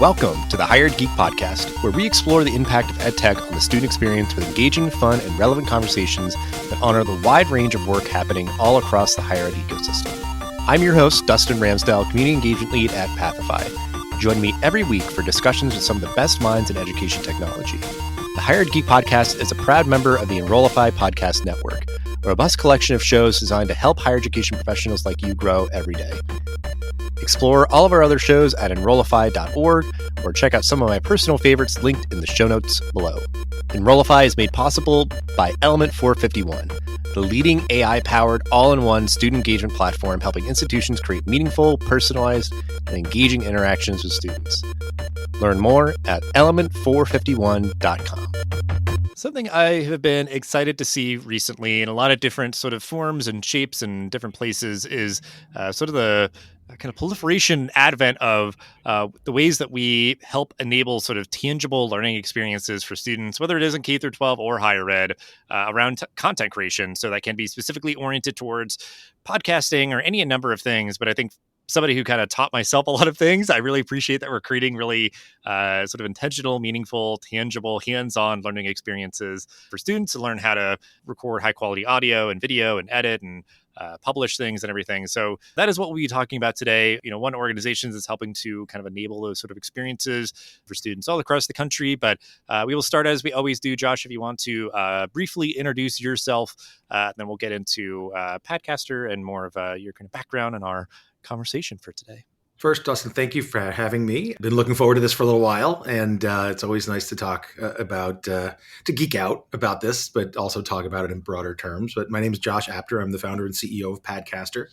Welcome to the Hired Geek Podcast, where we explore the impact of EdTech on the student experience with engaging, fun, and relevant conversations that honor the wide range of work happening all across the higher ed ecosystem. I'm your host, Dustin Ramsdell, Community Engagement Lead at Pathify. Join me every week for discussions with some of the best minds in education technology. The Hired Geek Podcast is a proud member of the Enrollify podcast network, a robust collection of shows designed to help higher education professionals like you grow every day. Explore all of our other shows at enrollify.org or check out some of my personal favorites linked in the show notes below. Enrollify is made possible by Element 451, the leading AI-powered all-in-one student engagement platform helping institutions create meaningful, personalized, and engaging interactions with students. Learn more at element451.com. Something I have been excited to see recently in a lot of different sort of forms and shapes and different places is sort of the kind of proliferation advent of the ways that we help enable sort of tangible learning experiences for students, whether it is in K through 12 or higher ed, around content creation. So that can be specifically oriented towards podcasting or any number of things. But I think somebody who kind of taught myself a lot of things, I really appreciate that we're creating really sort of intentional, meaningful, tangible, hands-on learning experiences for students to learn how to record high-quality audio and video and edit and publish things and everything. So that is what we'll be talking about today. You know, one organization that's helping to kind of enable those sort of experiences for students all across the country. But we will start as we always do. Josh, if you want to briefly introduce yourself, then we'll get into Padcaster and more of your kind of background and our conversation for today. First, Dustin, thank you for having me. Been looking forward to this for a little while, and it's always nice to talk to geek out about this, but also talk about it in broader terms. But my name is Josh Apter. I'm the founder and CEO of Padcaster.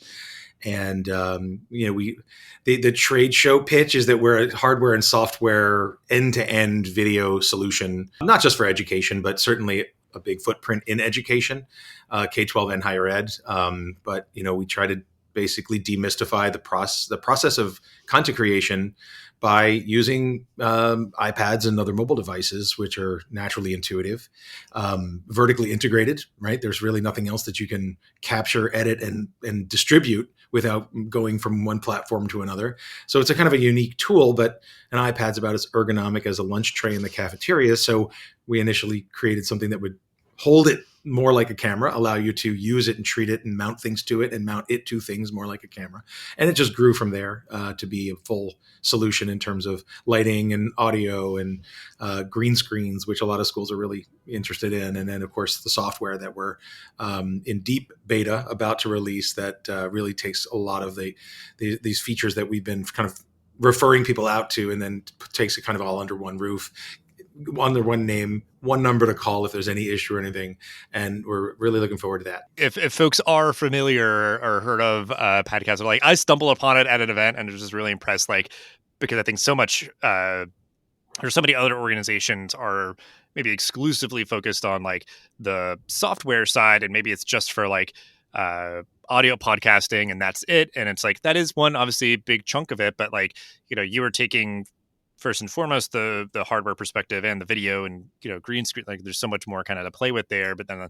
And, the trade show pitch is that we're a hardware and software end-to-end video solution, not just for education, but certainly a big footprint in education, K-12 and higher ed. But we try to basically demystify the process of content creation by using iPads and other mobile devices, which are naturally intuitive, vertically integrated, right? There's really nothing else that you can capture, edit, and distribute without going from one platform to another. So it's a kind of a unique tool, but an iPad's about as ergonomic as a lunch tray in the cafeteria. So we initially created something that would hold it more like a camera, allow you to use it and treat it and mount things to it and mount it to things more like a camera. And it just grew from there to be a full solution in terms of lighting and audio and green screens, which a lot of schools are really interested in. And then, of course, the software that we're in deep beta about to release that really takes a lot of these features that we've been kind of referring people out to and then takes it kind of all under one roof, under one name, one number to call if there's any issue or anything. And we're really looking forward to that. If folks are familiar or heard of Padcaster, like I stumbled upon it at an event and was just really impressed, because I think so much, or so many other organizations are maybe exclusively focused on the software side. And maybe it's just for audio podcasting and that's it. And it's that is one obviously big chunk of it. But you were taking first and foremost, the hardware perspective and the video and, green screen, there's so much more kind of to play with there. But then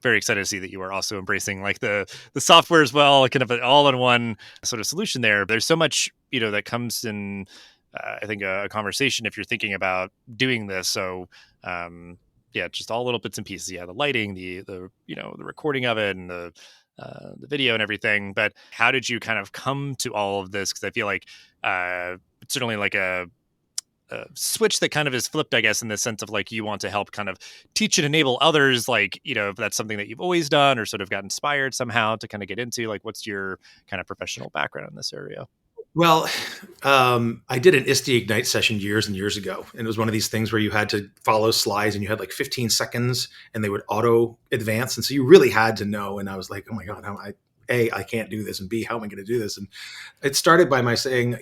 very excited to see that you are also embracing the software as well, kind of an all-in-one sort of solution there. There's so much, that comes in, I think, a conversation if you're thinking about doing this. So, just all little bits and pieces. Yeah, the lighting, the recording of it and the video and everything. But how did you kind of come to all of this? Because I feel like it's certainly a switch that kind of is flipped, I guess, in the sense of you want to help kind of teach and enable others, if that's something that you've always done or sort of got inspired somehow to kind of get into. What's your kind of professional background in this area? Well, I did an ISTE Ignite session years and years ago. And it was one of these things where you had to follow slides and you had 15 seconds and they would auto advance. And so you really had to know. And I was like, oh my God, I can't do this. And B, how am I going to do this? And it started by my saying,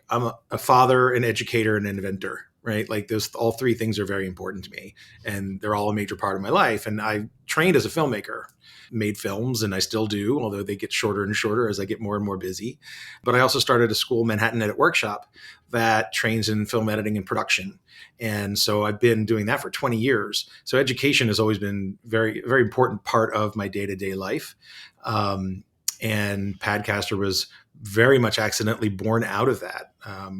I'm a father, an educator, and an inventor, right? Those all three things are very important to me and they're all a major part of my life. And I trained as a filmmaker, made films, and I still do, although they get shorter and shorter as I get more and more busy. But I also started a school, Manhattan Edit Workshop, that trains in film editing and production. And so I've been doing that for 20 years. So education has always been very, very important part of my day-to-day life. And Padcaster was very much accidentally born out of that.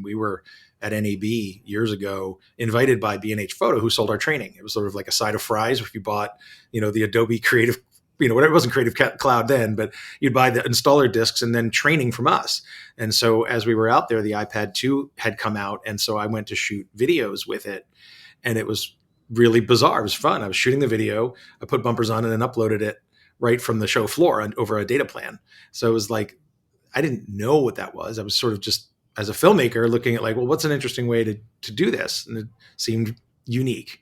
We were at NAB years ago, invited by B&H Photo, who sold our training. It was sort of like a side of fries if you bought, the Adobe Creative, whatever, it wasn't Creative Cloud then, but you'd buy the installer discs and then training from us. And so as we were out there, the iPad 2 had come out. And so I went to shoot videos with it. And it was really bizarre. It was fun. I was shooting the video, I put bumpers on it and uploaded it right from the show floor over a data plan. So it was like, I didn't know what that was. I was sort of just, as a filmmaker, looking at like, well, what's an interesting way to do this? And it seemed unique.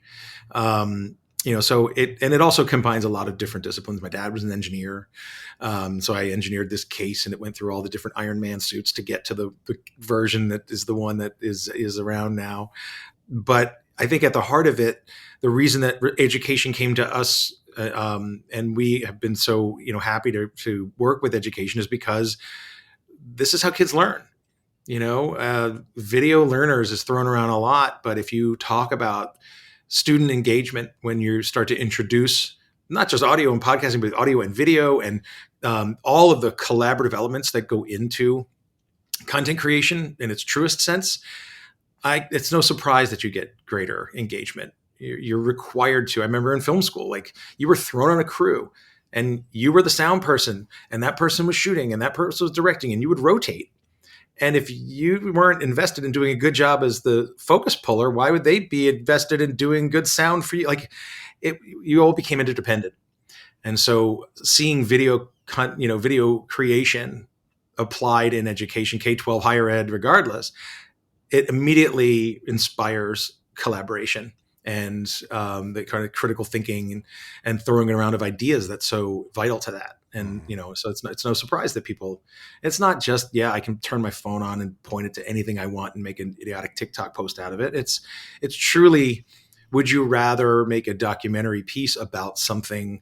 So it also combines a lot of different disciplines. My dad was an engineer. So I engineered this case, and it went through all the different Iron Man suits to get to the version that is the one that is around now. But I think at the heart of it, the reason that education came to us, and we have been so happy to work with education, is because this is how kids learn. Video learners is thrown around a lot, but if you talk about student engagement, when you start to introduce not just audio and podcasting, but audio and video and all of the collaborative elements that go into content creation in its truest sense, it's no surprise that you get greater engagement. You're required to. I remember in film school, like, you were thrown on a crew and you were the sound person and that person was shooting and that person was directing, and you would rotate. And if you weren't invested in doing a good job as the focus puller, why would they be invested in doing good sound for you? Like, you all became interdependent. And so seeing video creation applied in education, K-12, higher ed, regardless, it immediately inspires collaboration and the kind of critical thinking and throwing around of ideas that's so vital to that. And so it's no surprise that people, it's not just, I can turn my phone on and point it to anything I want and make an idiotic TikTok post out of it. It's truly, would you rather make a documentary piece about something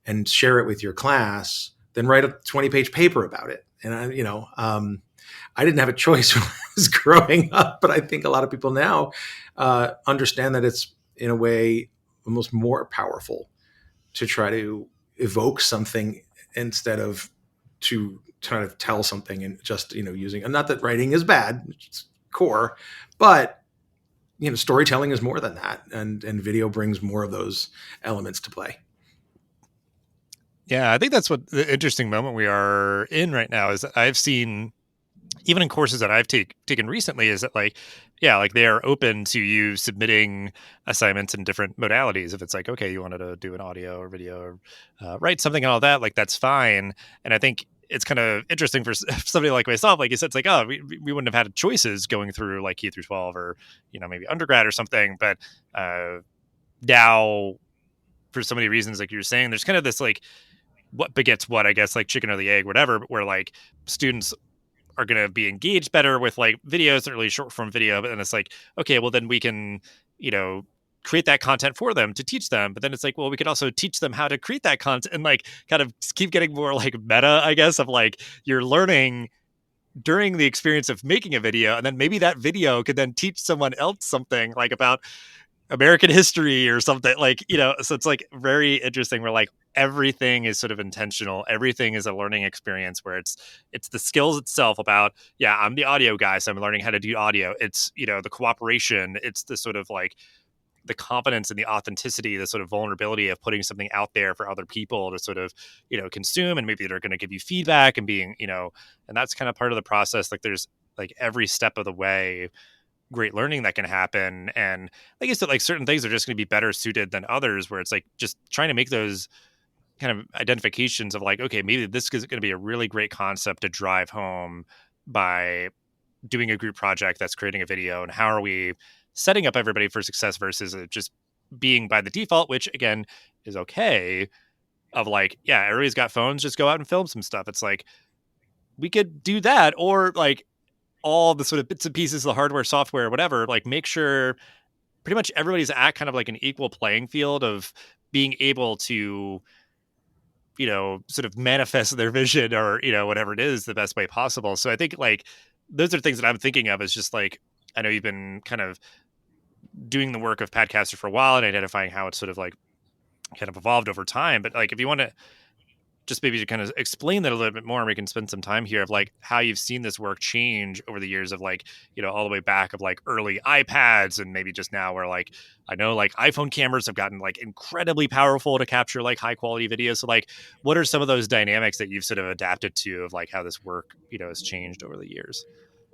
and share it with your class than write a 20-page paper about it? And I didn't have a choice when I was growing up, but I think a lot of people now understand that it's, in a way, almost more powerful to try to evoke something instead of to try to tell something, and just, using, and not that writing is bad, it's core, but, storytelling is more than that. And video brings more of those elements to play. Yeah, I think that's what the interesting moment we are in right now is that I've seen, even in courses that I've taken recently, is that like they are open to you submitting assignments in different modalities. If it's like, okay, you wanted to do an audio or video or write something and all that, like, that's fine. And I think it's kind of interesting for somebody like myself, like you said, it's like, oh, we wouldn't have had choices going through like K through 12 or, maybe undergrad or something. But now, for so many reasons, like you were saying, there's kind of this like, what begets what, I guess, like chicken or the egg, whatever, where like students are going to be engaged better with like videos, that are really short form video. But then it's like, okay, well then we can, create that content for them to teach them. But then it's like, well, we could also teach them how to create that content and like kind of keep getting more like meta, I guess, of like you're learning during the experience of making a video. And then maybe that video could then teach someone else something like about American history or something, like, so it's like very interesting where like everything is sort of intentional. Everything is a learning experience where it's the skills itself about, I'm the audio guy, so I'm learning how to do audio. It's, the cooperation. It's the sort of like the confidence and the authenticity, the sort of vulnerability of putting something out there for other people to sort of, consume, and maybe they're going to give you feedback and being, and that's kind of part of the process. Like there's like every step of the way great learning that can happen. And like I said, like certain things are just going to be better suited than others, where it's like just trying to make those kind of identifications of like, okay, maybe this is going to be a really great concept to drive home by doing a group project that's creating a video, and how are we setting up everybody for success versus it just being by the default, which again is okay, of like, everybody's got phones, just go out and film some stuff. It's like, we could do that, or like all the sort of bits and pieces, the hardware, software, whatever, like make sure pretty much everybody's at kind of like an equal playing field of being able to, sort of manifest their vision or, whatever it is, the best way possible. So I think like those are things that I'm thinking of as just like, I know you've been kind of doing the work of Padcaster for a while and identifying how it's sort of like kind of evolved over time. But like, if you want to just maybe to kind of explain that a little bit more, and we can spend some time here of like how you've seen this work change over the years of like, all the way back of like early iPads, and maybe just now where like I know like iPhone cameras have gotten like incredibly powerful to capture like high quality videos. So like, what are some of those dynamics that you've sort of adapted to of like how this work, has changed over the years?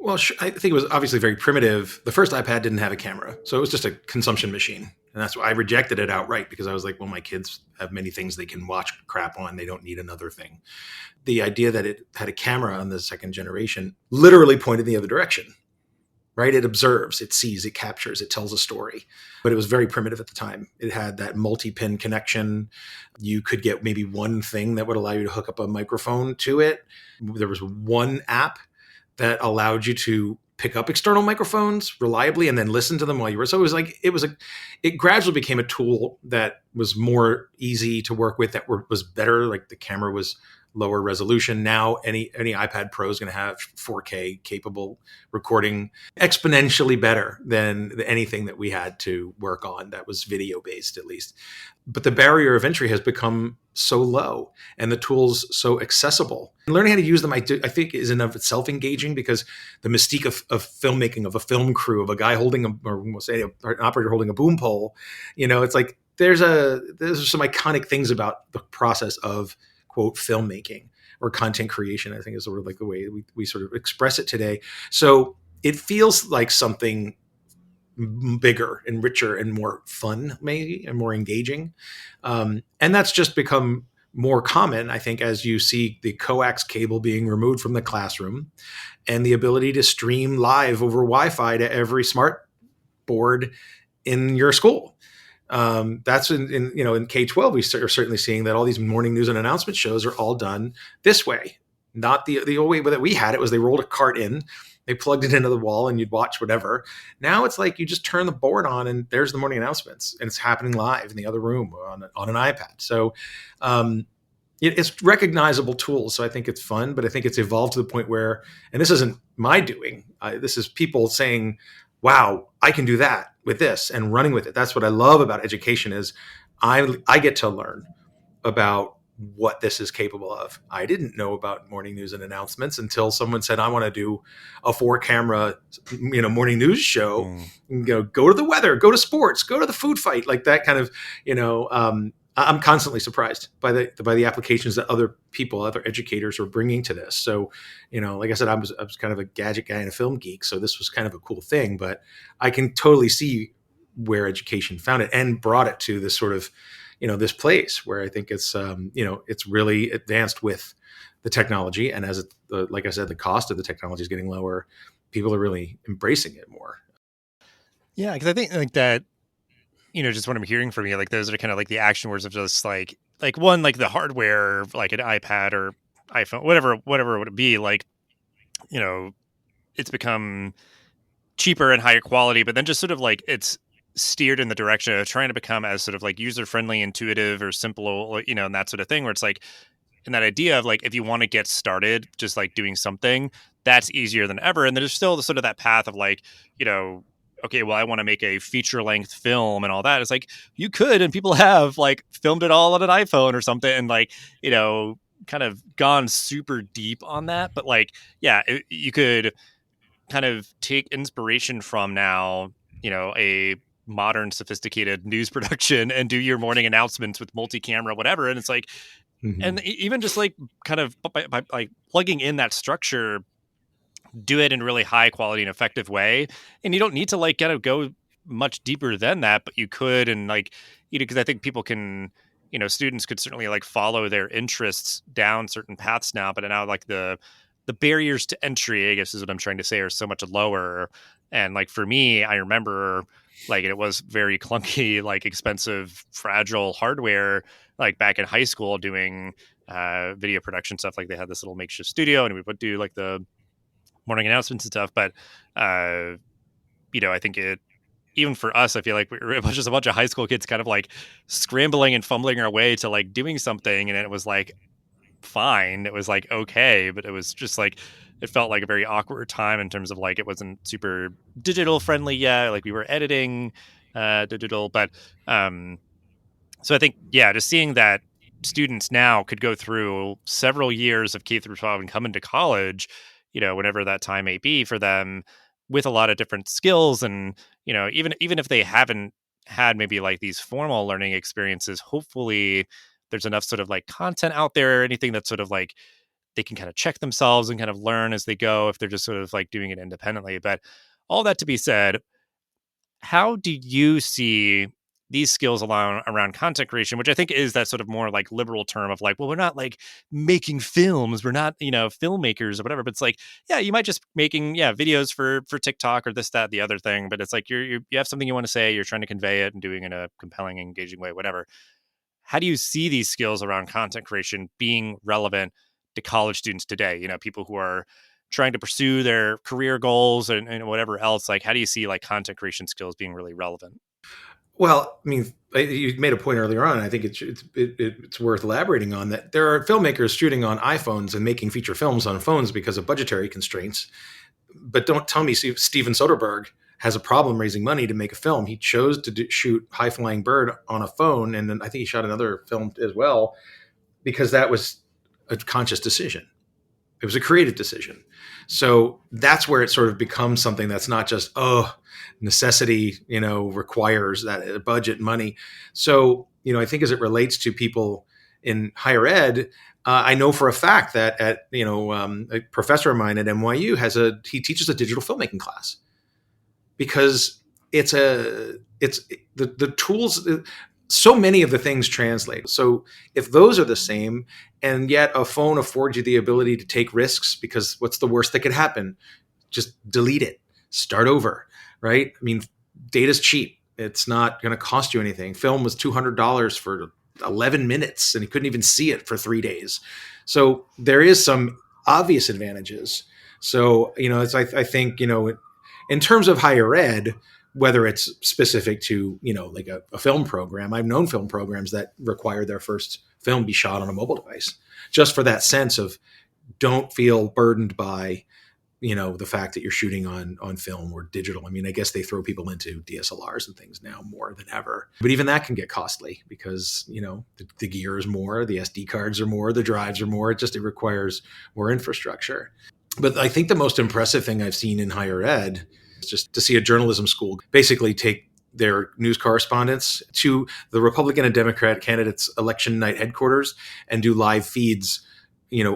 Well, I think it was obviously very primitive. The first iPad didn't have a camera, so it was just a consumption machine, and that's why I rejected it outright, because I was like, well, my kids have many things they can watch crap on; they don't need another thing. The idea that it had a camera on the second generation literally pointed the other direction, right? It observes, it sees, it captures, it tells a story. But it was very primitive at the time. It had that multi-pin connection. You could get maybe one thing that would allow you to hook up a microphone to it. There was one app that allowed you to pick up external microphones reliably and then listen to them while you were. So it gradually became a tool that was more easy to work with, that was better. Like the camera was lower resolution. Now any iPad Pro is going to have 4K capable recording, exponentially better than anything that we had to work on that was video based, at least. But the barrier of entry has become so low and the tools so accessible. And learning how to use them, I think, is in of itself engaging, because the mystique of filmmaking, of a film crew, of a guy holding or we'll say an operator holding a boom pole, it's like there's some iconic things about the process of, quote, filmmaking or content creation, I think, is sort of like the way we sort of express it today. So it feels like something bigger and richer and more fun, maybe, and more engaging. And that's just become more common, I think, as you see the coax cable being removed from the classroom and the ability to stream live over Wi-Fi to every smart board in your school. That's in K-12, we are certainly seeing that all these morning news and announcement shows are all done this way. Not the old way that we had it was they rolled a cart in, they plugged it into the wall, and you'd watch whatever. Now it's like you just turn the board on and there's the morning announcements, and it's happening live in the other room on an iPad. So it's recognizable tools. So I think it's fun, but I think it's evolved to the point where, and this isn't my doing, this is people saying, wow, I can do that with this, and running with it. That's what I love about education is I get to learn about what this is capable of. I didn't know about morning news and announcements until someone said, I want to do a 4-camera, morning news show. Go to the weather, go to sports, go to the food fight, like that kind of, I'm constantly surprised by the applications that other people, other educators are bringing to this. So, like I said, I was kind of a gadget guy and a film geek, so this was kind of a cool thing. But I can totally see where education found it and brought it to this sort of, this place where I think it's, it's really advanced with the technology. And as like I said, the cost of the technology is getting lower, people are really embracing it more. Yeah, because I think like that. Just what I'm hearing from you, like those are kind of like the action words of just like one, like the hardware, like an iPad or iPhone, whatever it would be, like, it's become cheaper and higher quality, but then just sort of like it's steered in the direction of trying to become as sort of like user friendly, intuitive, or simple, and that sort of thing, where it's like, and that idea of like, if you want to get started, just like doing something that's easier than ever. And there's still sort of that path of like, okay, well, I want to make a feature length film and all that. It's like, you could, and people have like filmed it all on an iPhone or something, and like, kind of gone super deep on that. But like, yeah, you could kind of take inspiration from now, a modern sophisticated news production and do your morning announcements with multi-camera, whatever. And it's like, and even just like kind of by like plugging in that structure, do it in a really high quality and effective way. And you don't need to like kind of go much deeper than that, but you could. And like, because I think people can, students could certainly like follow their interests down certain paths now, but now like the barriers to entry, I guess is what I'm trying to say, are so much lower. And like, for me, I remember like it was very clunky, like expensive, fragile hardware, like back in high school doing video production stuff. Like they had this little makeshift studio and we would do like the morning announcements and stuff. But, I think even for us, I feel like we were just a bunch of high school kids kind of like scrambling and fumbling our way to like doing something. And it was like, fine. It was like, okay. But it was just like, it felt like a very awkward time in terms of like, it wasn't super digital friendly yet. Like we were editing digital, but, so I think, yeah, just seeing that students now could go through several years of K through 12 and come into college, whenever that time may be for them, with a lot of different skills. And, even if they haven't had maybe like these formal learning experiences, hopefully there's enough sort of like content out there, anything that's sort of like they can kind of check themselves and kind of learn as they go if they're just sort of like doing it independently. But all that to be said, how do you see these skills around content creation, which I think is that sort of more like liberal term of like, well, we're not like making films, we're not, filmmakers or whatever, but it's like, yeah, you might just making, videos for TikTok or this, that, the other thing, but it's like you have something you want to say, you're trying to convey it and doing it in a compelling, engaging way, whatever. How do you see these skills around content creation being relevant to college students today? People who are trying to pursue their career goals and whatever else. Like, how do you see like content creation skills being really relevant? Well, I mean, you made a point earlier on. I think it's worth elaborating on that. There are filmmakers shooting on iPhones and making feature films on phones because of budgetary constraints. But don't tell me Steven Soderbergh has a problem raising money to make a film. He chose to shoot High Flying Bird on a phone, and then I think he shot another film as well because that was a conscious decision. It was a creative decision. So that's where it sort of becomes something that's not just, necessity, requires that budget money. So, I think as it relates to people in higher ed, I know for a fact that a professor of mine at NYU he teaches a digital filmmaking class because it's the tools, so many of the things translate. So if those are the same, and yet a phone affords you the ability to take risks, because what's the worst that could happen? Just delete it, start over, right? I mean, data's cheap. It's not going to cost you anything. Film was $200 for 11 minutes, and you couldn't even see it for 3 days. So there is some obvious advantages. So, I think, in terms of higher ed, whether it's specific to, like a film program, I've known film programs that require their first film be shot on a mobile device, just for that sense of don't feel burdened by, the fact that you're shooting on film or digital. I mean, I guess they throw people into DSLRs and things now more than ever, but even that can get costly because, the gear is more, the SD cards are more, the drives are more. It requires more infrastructure. But I think the most impressive thing I've seen in higher ed is just to see a journalism school basically take their news correspondents to the Republican and Democrat candidates' election night headquarters and do live feeds,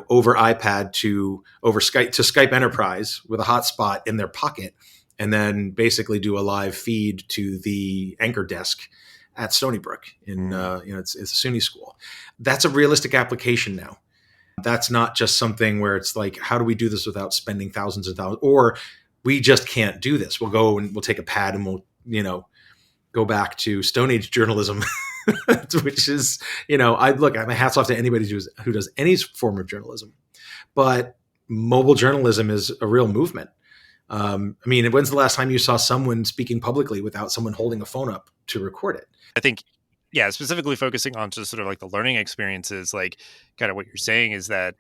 over iPad over Skype Enterprise with a hotspot in their pocket, and then basically do a live feed to the anchor desk at Stony Brook it's a SUNY school. That's a realistic application now. That's not just something where it's like, how do we do this without spending thousands and thousands? Or we just can't do this. We'll go and we'll take a pad and we'll, go back to Stone Age journalism, which is, my hats off to anybody who does any form of journalism. But mobile journalism is a real movement. When's the last time you saw someone speaking publicly without someone holding a phone up to record it? I think, yeah, specifically focusing on just sort of like the learning experiences, like kind of what you're saying is that,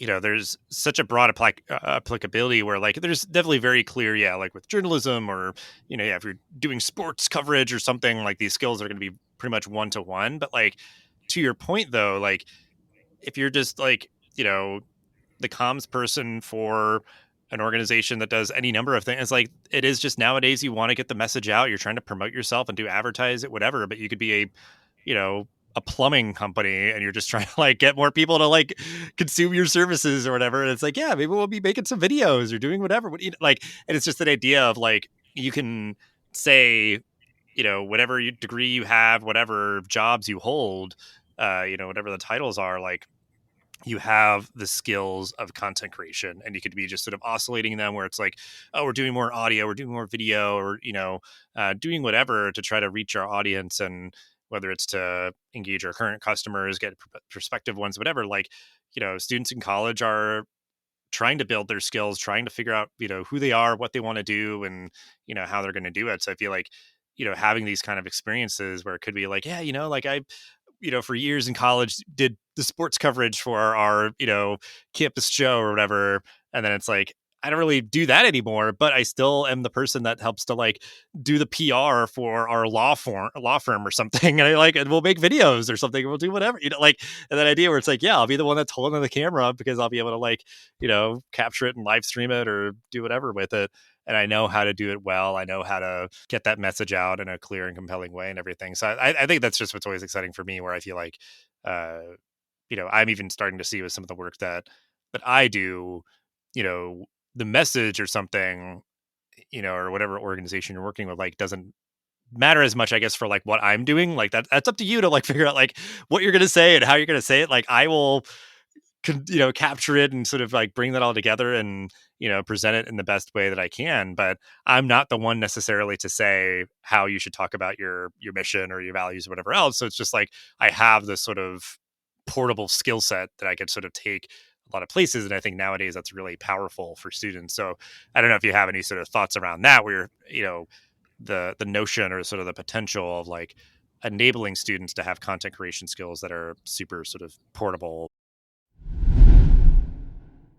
there's such a broad applicability where like there's definitely very clear, yeah, like with journalism or, if you're doing sports coverage or something, like these skills are going to be pretty much one to one. But like to your point though, like if you're just like, the comms person for an organization that does any number of things. It's like it is just nowadays you want to get the message out. You're trying to promote yourself and do advertise it, whatever. But you could be you know, a plumbing company and you're just trying to like get more people to like consume your services or whatever. And it's like, yeah, maybe we'll be making some videos or doing whatever. Like, and it's just an idea of like you can say, whatever degree you have, whatever jobs you hold, whatever the titles are, like you have the skills of content creation and you could be just sort of oscillating them where it's like, oh, we're doing more audio, we're doing more video, or doing whatever to try to reach our audience, and whether it's to engage our current customers, get prospective ones, whatever. Like, students in college are trying to build their skills, trying to figure out, who they are, what they want to do, and, how they're going to do it. So I feel like, having these kind of experiences where it could be like, yeah, like I, for years in college did the sports coverage for our, campus show or whatever. And then it's like, I don't really do that anymore, but I still am the person that helps to like do the PR for our law firm or something. And we'll make videos or something. We'll do whatever, like, and that idea where it's like, yeah, I'll be the one that's holding the camera because I'll be able to like, capture it and live stream it or do whatever with it. And I know how to do it well. I know how to get that message out in a clear and compelling way and everything. So I think that's just what's always exciting for me, where I feel like, uh, I'm even starting to see with some of the work that I do, you know, the message or something, or whatever organization you're working with, like, doesn't matter as much, I guess, for like what I'm doing. Like that's up to you to like figure out like what you're gonna say and how you're gonna say it. Like I will capture it and sort of like bring that all together and present it in the best way that I can, but I'm not the one necessarily to say how you should talk about your mission or your values or whatever else. So it's just like I have this sort of portable skill set that I could sort of take a lot of places, and I think nowadays that's really powerful for students. So I don't know if you have any sort of thoughts around that, where the notion or sort of the potential of like enabling students to have content creation skills that are super sort of portable.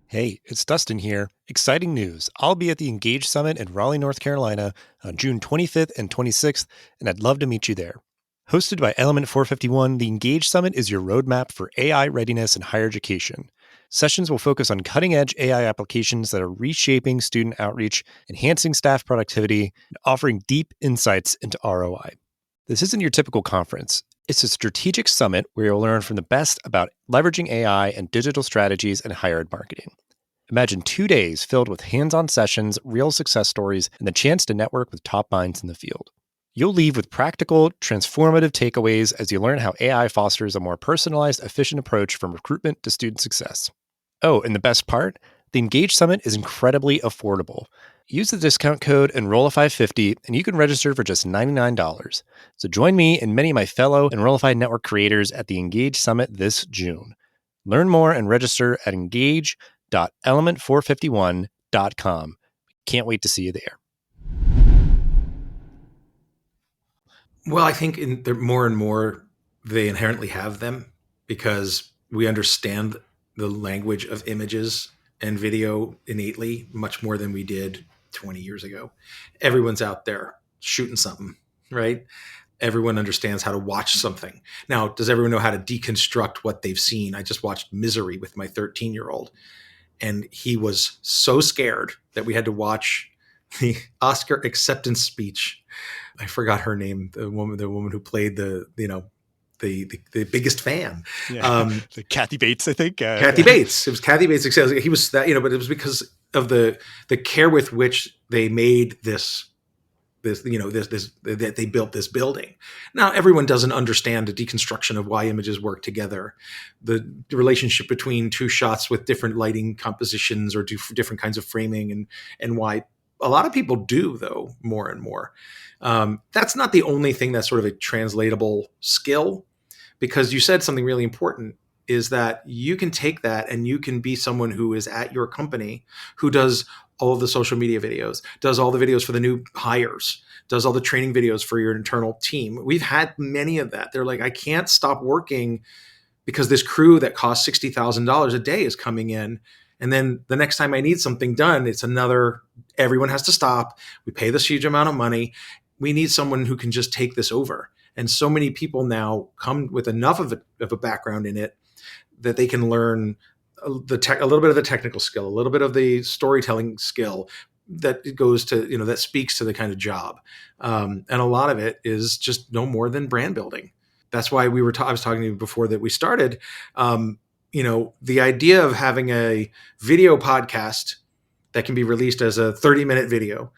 Hey, it's Dustin here. Exciting news. I'll be at the Engage Summit in Raleigh, North Carolina on June 25th and 26th, and I'd love to meet you there. Hosted by Element 451, the Engage Summit is your roadmap for AI readiness in higher education. Sessions will focus on cutting-edge AI applications that are reshaping student outreach, enhancing staff productivity, and offering deep insights into ROI. This isn't your typical conference. It's a strategic summit where you'll learn from the best about leveraging AI and digital strategies in higher ed marketing. Imagine 2 days filled with hands-on sessions, real success stories, and the chance to network with top minds in the field. You'll leave with practical, transformative takeaways as you learn how AI fosters a more personalized, efficient approach from recruitment to student success. Oh, and the best part? The Engage Summit is incredibly affordable. Use the discount code Enrollify50 and you can register for just $99. So join me and many of my fellow Enrollify Network creators at the Engage Summit this June. Learn more and register at engage.element451.com. Can't wait to see you there. Well, I think more and more they inherently have them because we understand the language of images and video innately much more than we did 20 years ago. Everyone's out there shooting something, right? Everyone understands how to watch something. Now, does everyone know how to deconstruct what they've seen? I just watched Misery with my 13-year-old, and he was so scared that we had to watch the Oscar acceptance speech. I forgot her name, the woman who played the biggest fan. Yeah, Kathy Bates, I think. Kathy Bates. It was Kathy Bates. He was that, but it was because of the care with which they made this that they built this building. Now everyone doesn't understand the deconstruction of why images work together, the relationship between two shots with different lighting compositions or different kinds of framing, and why a lot of people do, though, more and more. That's not the only thing that's sort of a translatable skill, because you said something really important, is that you can take that and you can be someone who is at your company who does all of the social media videos, does all the videos for the new hires, does all the training videos for your internal team. We've had many of that. They're like, I can't stop working because this crew that costs $60,000 a day is coming in. And then the next time I need something done, it's another, everyone has to stop. We pay this huge amount of money. We need someone who can just take this over. And so many people now come with enough of a background in it that they can learn a little bit of the technical skill, a little bit of the storytelling skill that goes to, that speaks to the kind of job. And a lot of it is just no more than brand building. That's why I was talking to you before that we started, the idea of having a video podcast that can be released as a 30-minute video,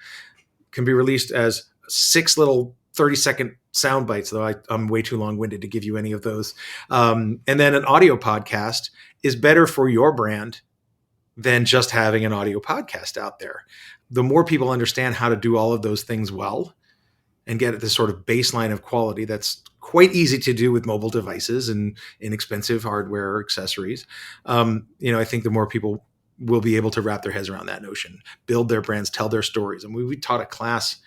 can be released as 6 little 30-second sound bites, though I'm way too long-winded to give you any of those. And then an audio podcast is better for your brand than just having an audio podcast out there. The more people understand how to do all of those things well and get at this sort of baseline of quality that's quite easy to do with mobile devices and inexpensive hardware or accessories, I think the more people will be able to wrap their heads around that notion, build their brands, tell their stories. And we taught a class,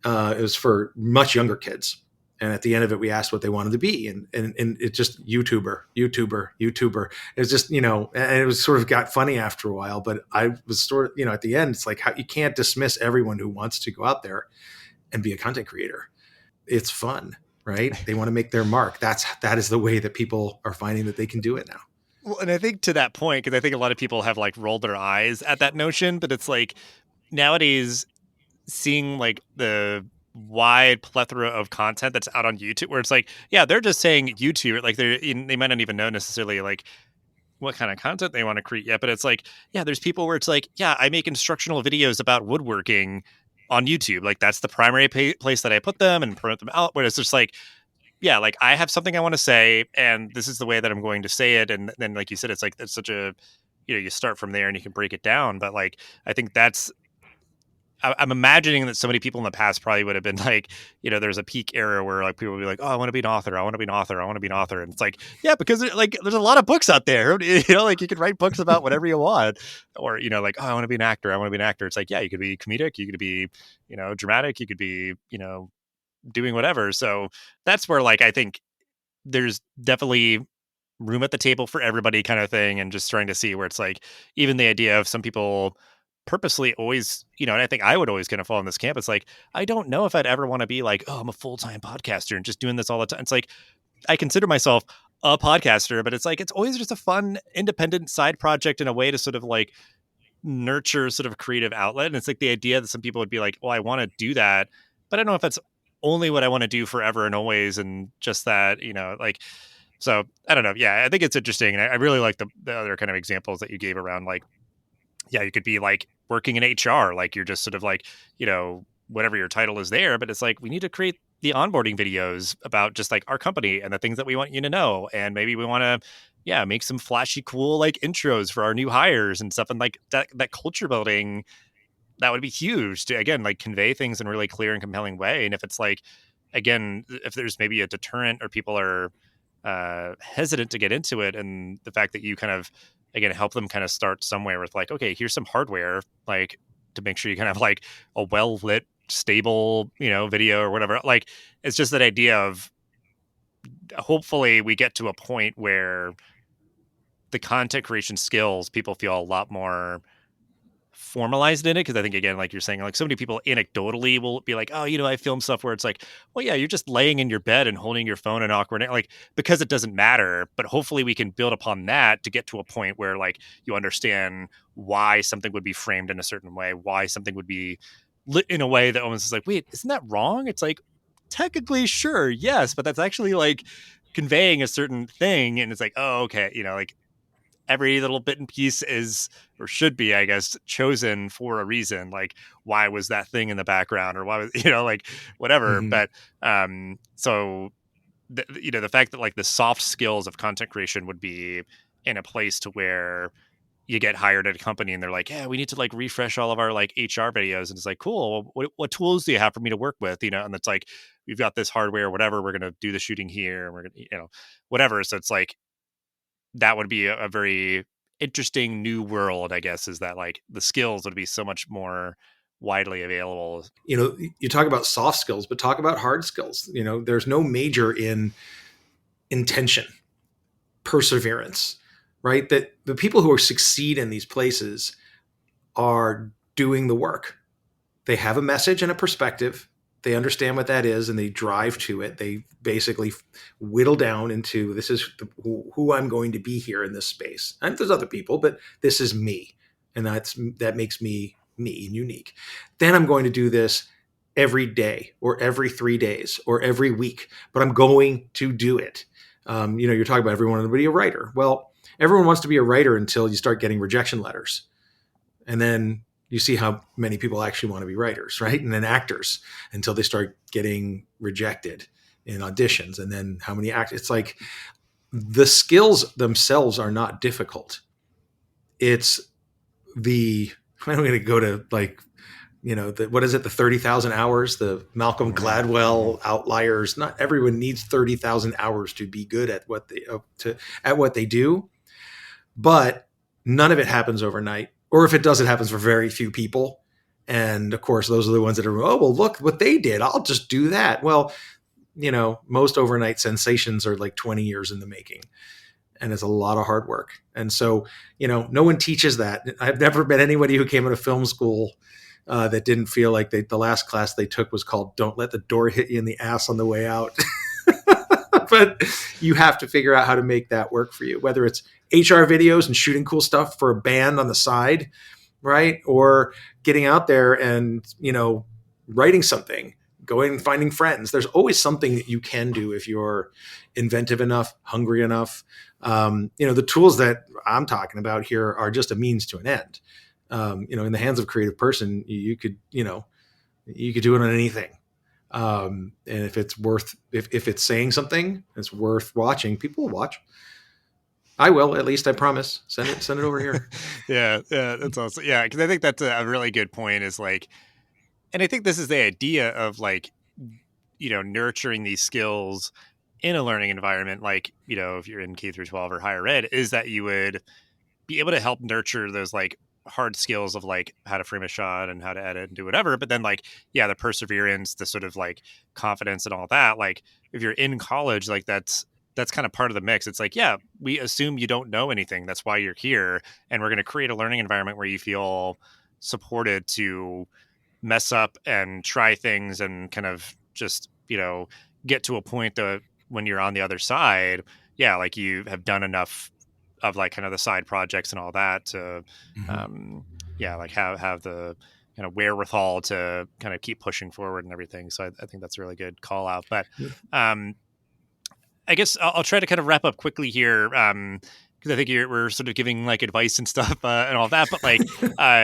it was for much younger kids. And at the end of it, we asked what they wanted to be. And it just YouTuber. It's just, and it was sort of got funny after a while, but I was sort of, at the end, it's like, how you can't dismiss everyone who wants to go out there and be a content creator. It's fun, right? They want to make their mark. That is the way that people are finding that they can do it now. Well, and I think to that point, because I think a lot of people have like rolled their eyes at that notion, but it's like nowadays seeing like the wide plethora of content that's out on YouTube, where it's like, yeah, they're just saying YouTube, like they might not even know necessarily like what kind of content they want to create yet, but it's like, yeah, there's people where it's like, yeah, I make instructional videos about woodworking on YouTube, like that's the primary place that I put them and promote them out. Where it's just like, yeah, like I have something I want to say, and this is the way that I'm going to say it, and then like you said, it's like it's such a, you start from there and you can break it down. But like I think that's I'm imagining that so many people in the past probably would have been like, there's a peak era where like people would be like, oh, I want to be an author. I want to be an author. I want to be an author. And it's like, yeah, because like there's a lot of books out there, like you can write books about whatever you want, or, like, oh, I want to be an actor. I want to be an actor. It's like, yeah, you could be comedic. You could be, dramatic. You could be, doing whatever. So that's where like, I think there's definitely room at the table for everybody kind of thing. And just trying to see where it's like, even the idea of some people purposely always, and I think I would always kind of fall in this camp. It's like, I don't know if I'd ever want to be like, oh, I'm a full-time podcaster and just doing this all the time. It's like, I consider myself a podcaster, but it's like, it's always just a fun, independent side project in a way to sort of like nurture sort of creative outlet. And it's like the idea that some people would be like, well, I want to do that, but I don't know if that's only what I want to do forever and always. And just that, like, so I don't know. Yeah, I think it's interesting. And I really like the other kind of examples that you gave around like, yeah, you could be like working in HR, like you're just sort of like, whatever your title is there, but it's like, we need to create the onboarding videos about just like our company and the things that we want you to know. And maybe we want to, yeah, make some flashy, cool, like intros for our new hires and stuff. And like that culture building, that would be huge to, again, like convey things in a really clear and compelling way. And if it's like, again, if there's maybe a deterrent or people are hesitant to get into it, and the fact that you kind of, again, help them kind of start somewhere with like, okay, here's some hardware, like to make sure you kind of like a well lit, stable, video or whatever. Like, it's just that idea of hopefully we get to a point where the content creation skills, people feel a lot more formalized in it. Because I think, again, like you're saying, like so many people anecdotally will be like, oh, I film stuff where it's like, well, yeah, you're just laying in your bed and holding your phone in awkward, like, because it doesn't matter. But hopefully we can build upon that to get to a point where like you understand why something would be framed in a certain way, why something would be lit in a way that almost is like, wait, isn't that wrong? It's like, technically, sure, yes, but that's actually like conveying a certain thing. And it's like, oh, okay, like every little bit and piece is, or should be, I guess, chosen for a reason. Like, why was that thing in the background, or why was, like whatever. Mm-hmm. But so the fact that like the soft skills of content creation would be in a place to where you get hired at a company and they're like, yeah, we need to like refresh all of our like HR videos. And it's like, cool. What tools do you have for me to work with? And it's like, we've got this hardware, whatever, we're going to do the shooting here and we're going to, whatever. So it's like, that would be a very interesting new world, I guess, is that like the skills would be so much more widely available. You talk about soft skills, but talk about hard skills. There's no major in intention, perseverance, right? That the people who succeed in these places are doing the work. They have a message and a perspective. They understand what that is and they drive to it. They basically whittle down into, this is who I'm going to be here in this space. And there's other people, but this is me. And that makes me and unique. Then I'm going to do this every day or every 3 days or every week, but I'm going to do it. You're talking about everyone to be a writer. Well, everyone wants to be a writer until you start getting rejection letters. And then you see how many people actually want to be writers, right? And then actors until they start getting rejected in auditions. And then how many actors? It's like the skills themselves are not difficult. It's I'm going to go to like, what is it? The 30,000 hours, the Malcolm Gladwell outliers. Not everyone needs 30,000 hours to be good at what they do, but none of it happens overnight. Or if it does, it happens for very few people. And of course, those are the ones that are, oh, well, look what they did. I'll just do that. Well, most overnight sensations are like 20 years in the making, and it's a lot of hard work. And so, no one teaches that. I've never met anybody who came out of film school that didn't feel like the last class they took was called "Don't Let the Door Hit You in the Ass on the Way Out." But you have to figure out how to make that work for you, whether it's HR videos and shooting cool stuff for a band on the side, right? Or getting out there and, writing something, going and finding friends. There's always something that you can do if you're inventive enough, hungry enough. The tools that I'm talking about here are just a means to an end. In the hands of a creative person, you could do it on anything. And if it's saying something, it's worth watching. People will watch. I will, at least I promise. Send it over here. Yeah, that's awesome. Yeah, because I think that's a really good point. Is like, and I think this is the idea of like, nurturing these skills in a learning environment. Like, if you're in K through 12 or higher ed, is that you would be able to help nurture those like hard skills of like how to frame a shot and how to edit and do whatever. But then like, yeah, the perseverance, the sort of like confidence and all that. Like if you're in college, like that's kind of part of the mix. It's like, yeah, we assume you don't know anything. That's why you're here. And we're going to create a learning environment where you feel supported to mess up and try things and kind of just, get to a point that when you're on the other side, yeah, like you have done enough of like kind of the side projects and all that to, yeah, like have the kind of wherewithal to kind of keep pushing forward and everything. So I think that's a really good call out. But I guess I'll try to kind of wrap up quickly here. Because I think we're sort of giving like advice and stuff and all that, but like,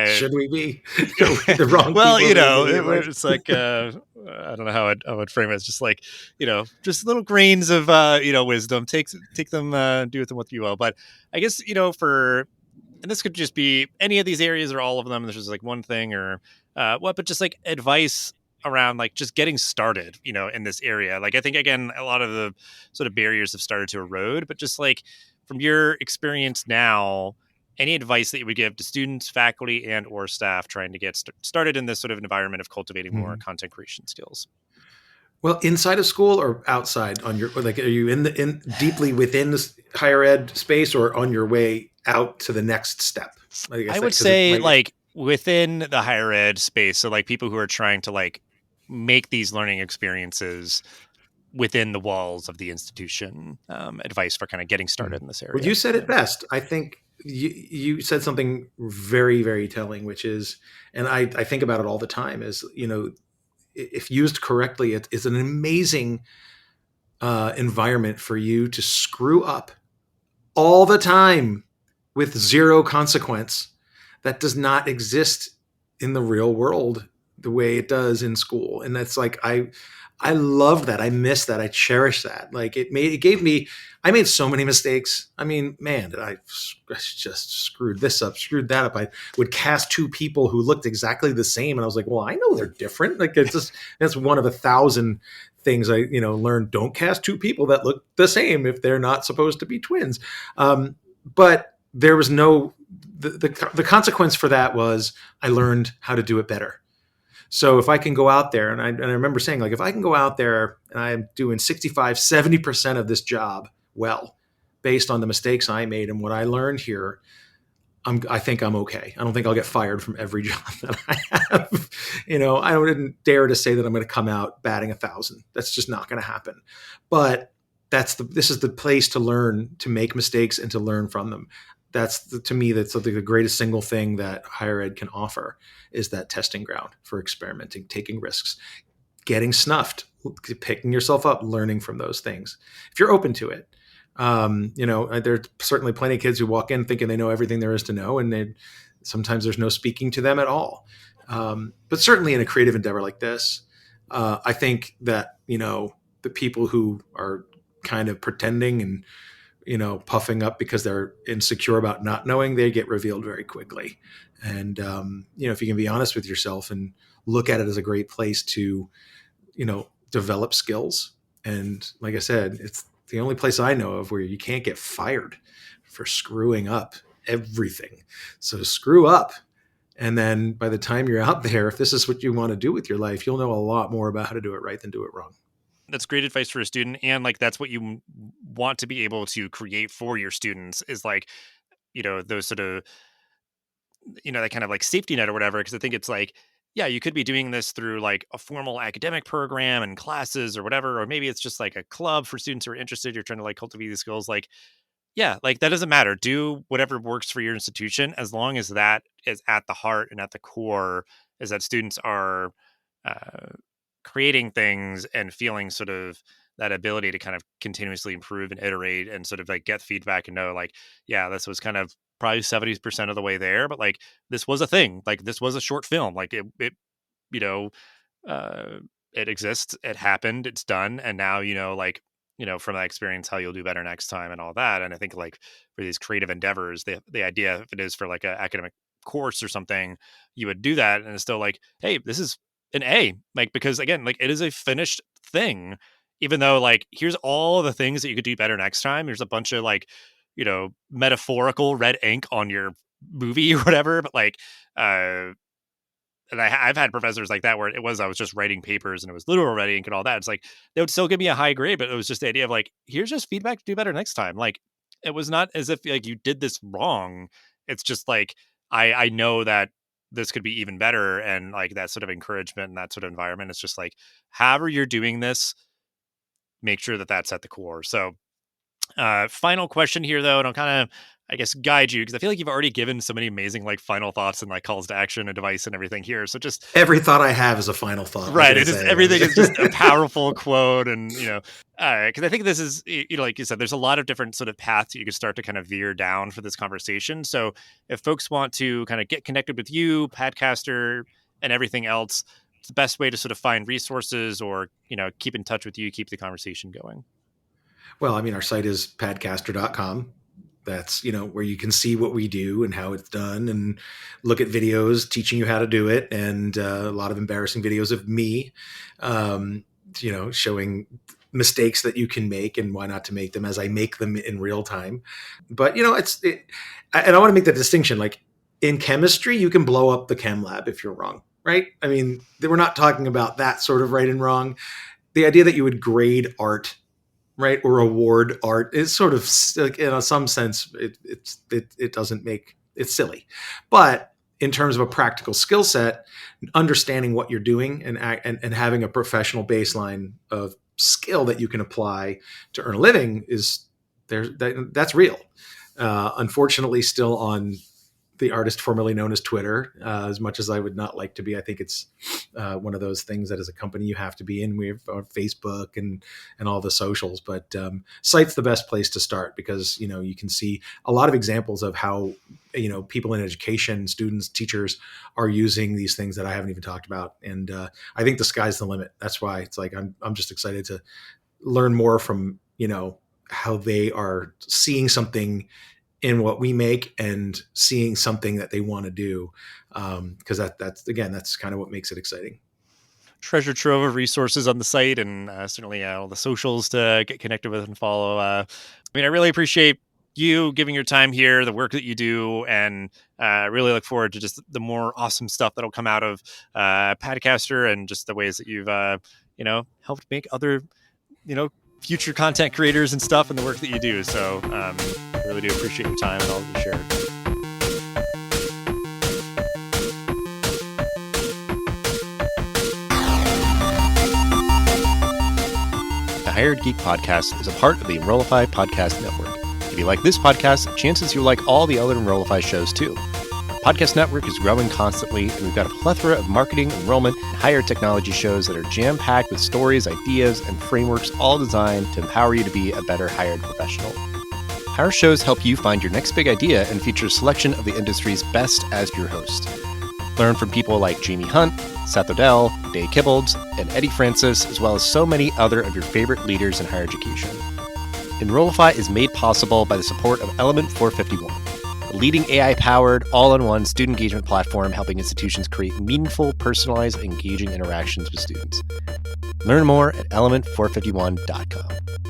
should we be the wrong? Well, it's like I don't know how I'd frame it. It's just like just little grains of wisdom. Take them, do with them what you will. But I guess and this could just be any of these areas or all of them. There's just like one thing or but just like advice around like just getting started, in this area. Like I think again, a lot of the sort of barriers have started to erode, but just like from your experience now, any advice that you would give to students, faculty, and or staff trying to get started in this sort of environment of cultivating more content creation skills? Well, inside of school or outside on your, like, are you in deeply within this higher ed space or on your way out to the next step? I would say like within the higher ed space. So like people who are trying to like make these learning experiences within the walls of the institution, advice for kind of getting started in this area. Well, you said it best. I think you said something very, very telling, which is, and I think about it all the time, is, if used correctly, it is an amazing environment for you to screw up all the time with zero consequence. That does not exist in the real world the way it does in school. And that's like, I love that. I miss that. I cherish that. Like I made so many mistakes. I mean, man, did I just screwed this up, screwed that up. I would cast two people who looked exactly the same. And I was like, well, I know they're different. Like that's one of 1,000 things I, learned. Don't cast two people that look the same if they're not supposed to be twins. But there was the consequence for that was I learned how to do it better. So if I can go out there, and I remember saying, like, if I can go out there and I'm doing 65, 70% of this job well, based on the mistakes I made and what I learned here, I think I'm okay. I don't think I'll get fired from every job that I have. I didn't dare to say that I'm going to come out batting 1,000. That's just not going to happen. But this is the place to learn, to make mistakes and to learn from them. To me, that's the greatest single thing that higher ed can offer, is that testing ground for experimenting, taking risks, getting snuffed, picking yourself up, learning from those things. If you're open to it, there's certainly plenty of kids who walk in thinking they know everything there is to know, and sometimes there's no speaking to them at all. But certainly in a creative endeavor like this, I think that, the people who are kind of pretending and puffing up because they're insecure about not knowing, they get revealed very quickly. And, if you can be honest with yourself and look at it as a great place to, develop skills. And like I said, it's the only place I know of where you can't get fired for screwing up everything. So screw up. And then by the time you're out there, if this is what you want to do with your life, you'll know a lot more about how to do it right than do it wrong. that's great advice for a student, and like that's what you want to be able to create for your students is like, those sort of, that kind of like safety net or whatever. Because I think it's like, yeah, you could be doing this through like a formal academic program and classes or whatever, or maybe it's just like a club for students who are interested. You're trying to like cultivate these skills. Like, yeah, like that doesn't matter. Do whatever works for your institution as long as that is at the heart and at the core is that students are uh, creating things and feeling sort of that ability to kind of continuously improve and iterate and sort of like get feedback and know like, yeah, this was kind of probably 70% of the way there, but like this was a thing. Like this was a short film. Like it you know, uh, it exists, it happened, it's done, and now like from that experience how you'll do better next time and all that. And I think like for these creative endeavors, the idea if it is for like an academic course or something, you would do that, and it's still like, hey, this is an A, like because again, like it is a finished thing. Even though like here's all the things that you could do better next time. There's a bunch of like metaphorical red ink on your movie or whatever, but like uh and I've had professors like that where I was just writing papers and it was literal red ink and all that. It's like they would still give me a high grade, but it was just the idea of like, here's just feedback to do better next time. Like it was not as if like you did this wrong. It's just like I know that this could be even better, and like that sort of encouragement and that sort of environment. It's just like however you're doing this, make sure that that's at the core. So final question here, though, and I'll kind of, I guess, guide you because I feel like you've already given so many amazing like final thoughts and like calls to action, advice, and everything here. So just Every thought I have is a final thought. right, it is everything is just a powerful quote, and because I think this is like you said, there's a lot of different sort of paths you could start to kind of veer down for this conversation. So if folks want to kind of get connected with you, Padcaster, and everything else, it's the best way to sort of find resources or keep in touch with you, keep the conversation going. Well, I mean, our site is padcaster.com. That's, where you can see what we do and how it's done and look at videos teaching you how to do it. And a lot of embarrassing videos of me, showing mistakes that you can make and why not to make them as I make them in real time. But, and I want to make the distinction, like in chemistry, you can blow up the chem lab if you're wrong, right? I mean, we're not talking about that sort of right and wrong. The idea that you would grade art, right, or award art is sort of like, in some sense, it doesn't make it's silly. But in terms of a practical skill set, understanding what you're doing and having a professional baseline of skill that you can apply to earn a living is there. That's real. Unfortunately, still on the artist formerly known as Twitter, as much as I would not like to be. I think it's one of those things that as a company you have to be in. We have Facebook and all the socials, but site's the best place to start because, you can see a lot of examples of how, people in education, students, teachers are using these things that I haven't even talked about. And I think the sky's the limit. That's why it's like, I'm just excited to learn more from, how they are seeing something in what we make and seeing something that they want to do. Because that's kind of what makes it exciting. Treasure trove of resources on the site and certainly all the socials to get connected with and follow. I really appreciate you giving your time here, the work that you do, and really look forward to just the more awesome stuff that'll come out of Padcaster and just the ways that you've, helped make other, future content creators and stuff and the work that you do. So I really do appreciate your time and all that you shared. The Hired Geek Podcast is a part of the Enrollify Podcast Network. If you like this podcast, chances you'll like all the other Enrollify shows too. Our podcast network is growing constantly, and we've got a plethora of marketing, enrollment, and higher technology shows that are jam-packed with stories, ideas, and frameworks all designed to empower you to be a better hired professional. Our shows help you find your next big idea and feature a selection of the industry's best as your host. Learn from people like Jamie Hunt, Seth Odell, Dave Kibbolds, and Eddie Francis, as well as so many other of your favorite leaders in higher education. Enrollify is made possible by the support of Element 451, a leading AI-powered, all-in-one student engagement platform helping institutions create meaningful, personalized, engaging interactions with students. Learn more at element451.com.